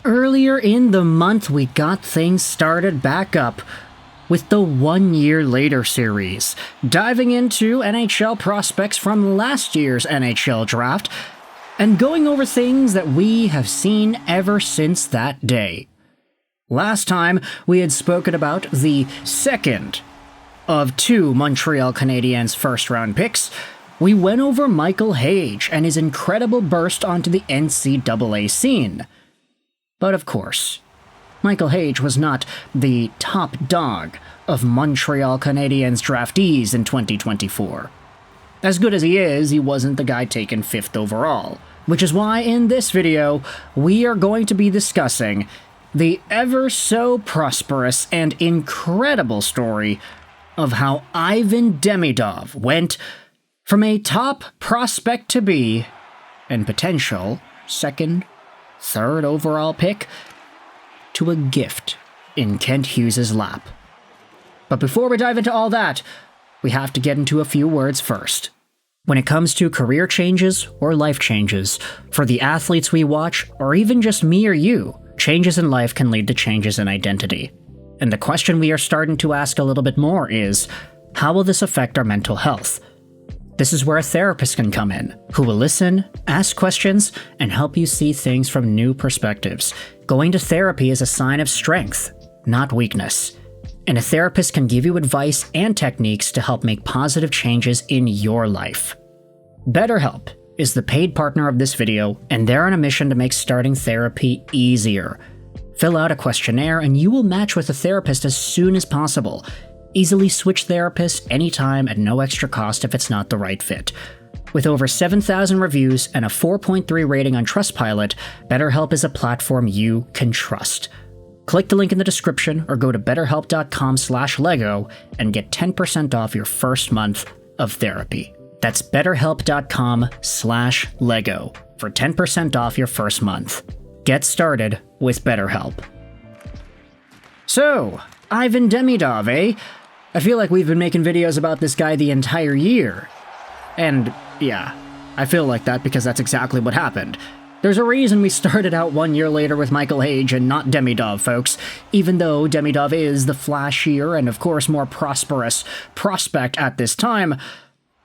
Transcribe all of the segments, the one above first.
earlier in the month, we got things started back up with the 1 Year Later series, diving into NHL prospects from last year's NHL Draft and going over things that we have seen ever since that day. Last time, we had spoken about the second of two Montreal Canadiens first-round picks. We went over Michael Hage and his incredible burst onto the NCAA scene. But of course, Michael Hage was not the top dog of Montreal Canadiens draftees in 2024. As good as he wasn't the guy taken 5th overall, which is why in this video, we are going to be discussing the ever so prosperous and incredible story of how Ivan Demidov went from a top prospect to be, and potential 2nd, 3rd overall pick, to a gift in Kent Hughes' lap. But before we dive into all that, we have to get into a few words first. When it comes to career changes or life changes, for the athletes we watch, or even just me or you, changes in life can lead to changes in identity. And the question we are starting to ask a little bit more is, how will this affect our mental health? This is where a therapist can come in, who will listen, ask questions, and help you see things from new perspectives. Going to therapy is a sign of strength, not weakness. And a therapist can give you advice and techniques to help make positive changes in your life. BetterHelp is the paid partner of this video, and they're on a mission to make starting therapy easier. Fill out a questionnaire and you will match with a therapist as soon as possible. Easily switch therapists anytime at no extra cost if it's not the right fit. With over 7,000 reviews and a 4.3 rating on Trustpilot, BetterHelp is a platform you can trust. Click the link in the description or go to betterhelp.com/Lego and get 10% off your first month of therapy. That's betterhelp.com/Lego for 10% off your first month. Get started with BetterHelp. So, Ivan Demidov, eh? I feel like we've been making videos about this guy the entire year. And yeah, I feel like that because that's exactly what happened. There's a reason we started out 1 year later with Michael Hage and not Demidov, folks, even though Demidov is the flashier and of course more prosperous prospect at this time.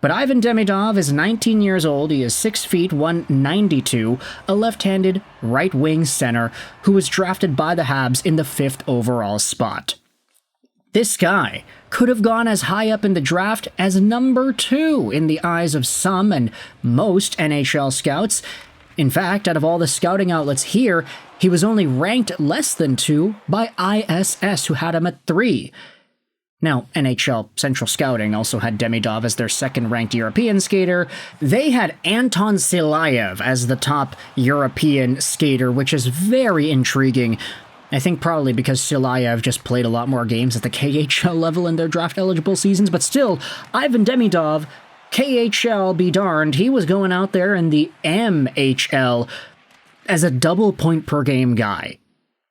But Ivan Demidov is 19 years old, he is 6 feet 192, a left-handed right-wing center who was drafted by the Habs in the 5th overall spot. This guy could have gone as high up in the draft as number 2 in the eyes of some and most NHL scouts. In fact, out of all the scouting outlets here, he was only ranked less than 2 by ISS, who had him at 3. Now, NHL Central Scouting also had Demidov as their 2nd-ranked European skater. They had Anton Silayev as the top European skater, which is very intriguing. I think probably because Silayev just played a lot more games at the KHL level in their draft-eligible seasons, but still, Ivan Demidov, KHL be darned, he was going out there in the MHL as a double point-per-game guy.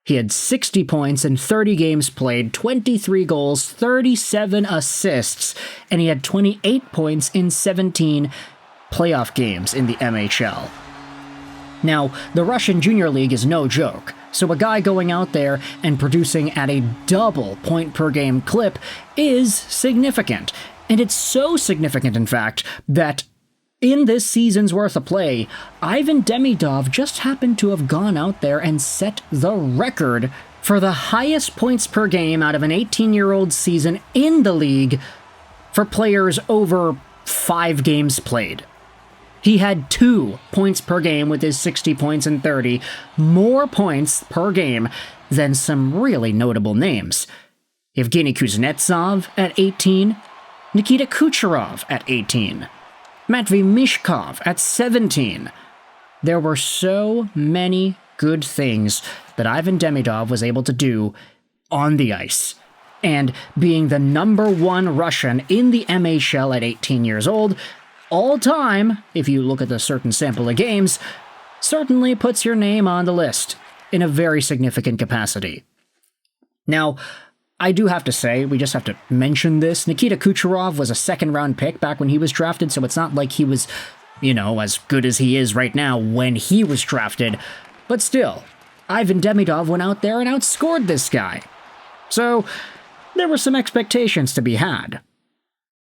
He had 60 points in 30 games played, 23 goals, 37 assists, and he had 28 points in 17 playoff games in the MHL. Now, the Russian Junior League is no joke, so a guy going out there and producing at a double point-per-game clip is significant. And it's so significant, in fact, that in this season's worth of play, Ivan Demidov just happened to have gone out there and set the record for the highest points per game out of an 18-year-old season in the league for players over 5 games played. He had 2 points per game with his 60 points in 30, more points per game than some really notable names. Evgeny Kuznetsov at 18, Nikita Kucherov at 18, Matvei Mishkov at 17. There were so many good things that Ivan Demidov was able to do on the ice. And being the number 1 Russian in the MHL at 18 years old, all time, if you look at a certain sample of games, certainly puts your name on the list in a very significant capacity. Now, I do have to say, we just have to mention this, Nikita Kucherov was a 2nd-round pick back when he was drafted, so it's not like he was, as good as he is right now when he was drafted. But still, Ivan Demidov went out there and outscored this guy. So, there were some expectations to be had.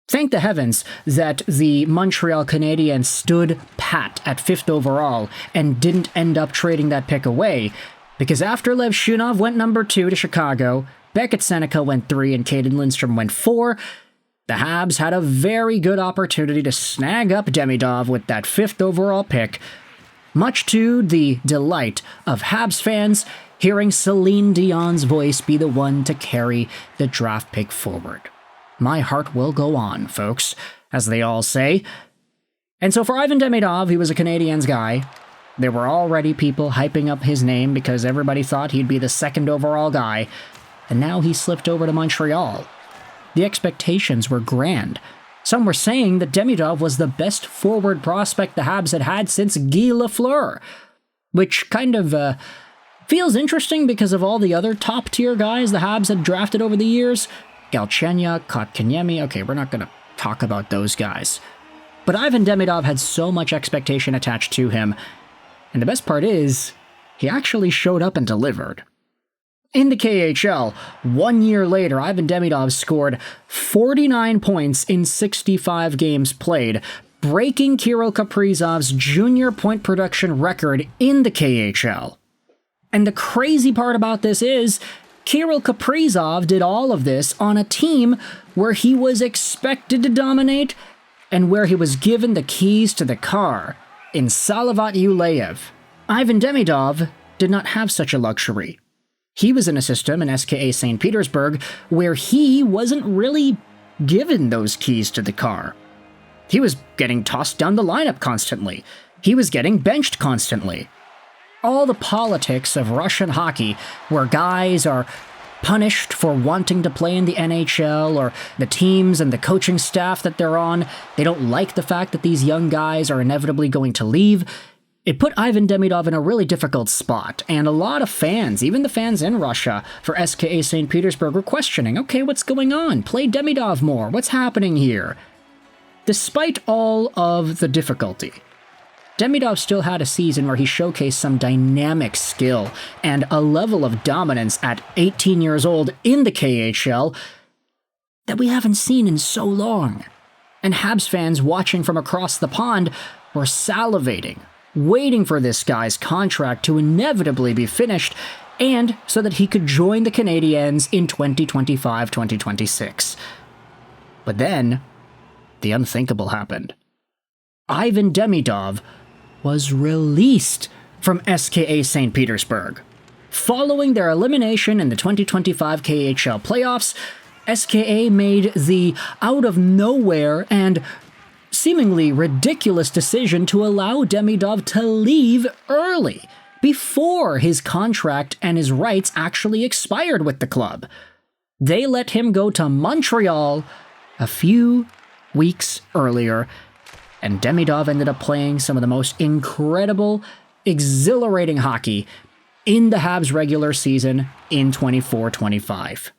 Thank the heavens that the Montreal Canadiens stood pat at 5th overall and didn't end up trading that pick away, because after Levshunov went number 2 to Chicago, Beckett Sennecke went 3 and Cayden Lindstrom went 4, the Habs had a very good opportunity to snag up Demidov with that 5th overall pick, much to the delight of Habs fans hearing Celine Dion's voice be the one to carry the draft pick forward. My heart will go on, folks, as they all say. And so for Ivan Demidov, he was a Canadiens guy. There were already people hyping up his name because everybody thought he'd be the 2nd overall guy, and now he slipped over to Montreal. The expectations were grand. Some were saying that Demidov was the best forward prospect the Habs had had since Guy Lafleur, which kind of feels interesting because of all the other top-tier guys the Habs had drafted over the years. Galchenyuk, Kotkaniemi, okay, we're not going to talk about those guys. But Ivan Demidov had so much expectation attached to him, and the best part is, he actually showed up and delivered. In the KHL, 1 year later, Ivan Demidov scored 49 points in 65 games played, breaking Kirill Kaprizov's junior point production record in the KHL. And the crazy part about this is, Kirill Kaprizov did all of this on a team where he was expected to dominate and where he was given the keys to the car in Silayev. Ivan Demidov did not have such a luxury. He was in a system in SKA St. Petersburg where he wasn't really given those keys to the car. He was getting tossed down the lineup constantly. He was getting benched constantly. All the politics of Russian hockey, where guys are punished for wanting to play in the NHL, or the teams and the coaching staff that they're on, they don't like the fact that these young guys are inevitably going to leave. It put Ivan Demidov in a really difficult spot, and a lot of fans, even the fans in Russia for SKA St. Petersburg, were questioning, okay, what's going on? Play Demidov more. What's happening here? Despite all of the difficulty, Demidov still had a season where he showcased some dynamic skill and a level of dominance at 18 years old in the KHL that we haven't seen in so long. And Habs fans watching from across the pond were salivating, waiting for this guy's contract to inevitably be finished, and so that he could join the Canadiens in 2025-2026. But then, the unthinkable happened. Ivan Demidov was released from SKA St. Petersburg. Following their elimination in the 2025 KHL playoffs, SKA made the out-of-nowhere and seemingly ridiculous decision to allow Demidov to leave early, before his contract and his rights actually expired with the club. They let him go to Montreal a few weeks earlier, and Demidov ended up playing some of the most incredible, exhilarating hockey in the Habs regular season in 24-25.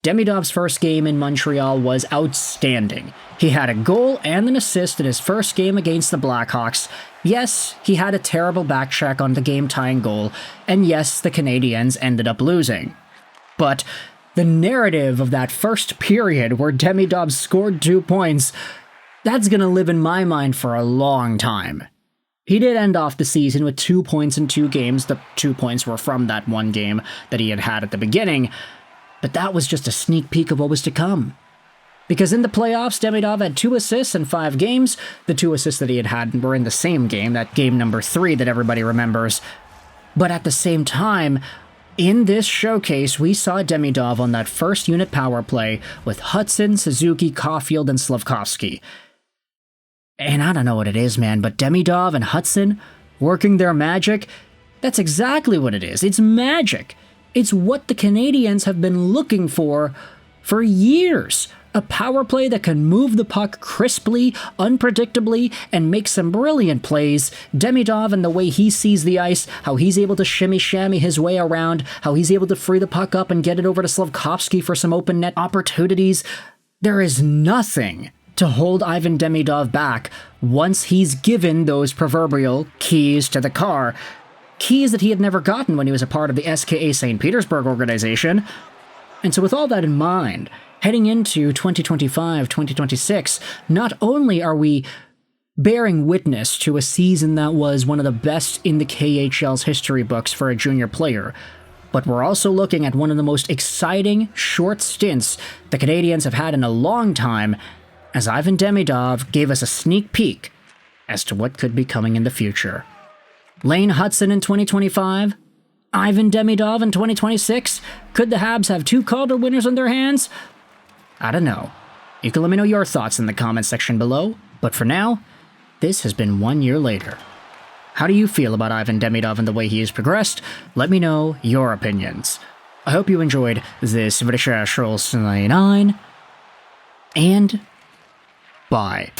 Demidov's first game in Montreal was outstanding. He had a goal and an assist in his first game against the Blackhawks. Yes, he had a terrible backcheck on the game-tying goal, and yes, the Canadiens ended up losing. But the narrative of that first period where Demidov scored 2 points, that's gonna live in my mind for a long time. He did end off the season with 2 points in 2 games. The 2 points were from that one game that he had at the beginning, but that was just a sneak peek of what was to come. Because in the playoffs, Demidov had 2 assists in 5 games. The 2 assists that he had were in the same game, that game number 3 that everybody remembers. But at the same time, in this showcase, we saw Demidov on that first unit power play with Hudson, Suzuki, Caulfield, and Slafkovsky. And I don't know what it is, man, but Demidov and Hudson working their magic, that's exactly what it is. It's magic. It's what the Canadiens have been looking for years. A power play that can move the puck crisply, unpredictably, and make some brilliant plays. Demidov and the way he sees the ice, how he's able to shimmy-shammy his way around, how he's able to free the puck up and get it over to Slafkovsky for some open net opportunities. There is nothing to hold Ivan Demidov back once he's given those proverbial keys to the car. keys that he had never gotten when he was a part of the SKA St. Petersburg organization. And so with all that in mind, heading into 2025-2026, not only are we bearing witness to a season that was one of the best in the KHL's history books for a junior player, but we're also looking at one of the most exciting short stints the Canadiens have had in a long time, as Ivan Demidov gave us a sneak peek as to what could be coming in the future. Lane Hudson in 2025? Ivan Demidov in 2026? Could the Habs have 2 Calder winners on their hands? I don't know. You can let me know your thoughts in the comment section below, but for now, this has been 1 year later. How do you feel about Ivan Demidov and the way he has progressed? Let me know your opinions. I hope you enjoyed this video, and bye.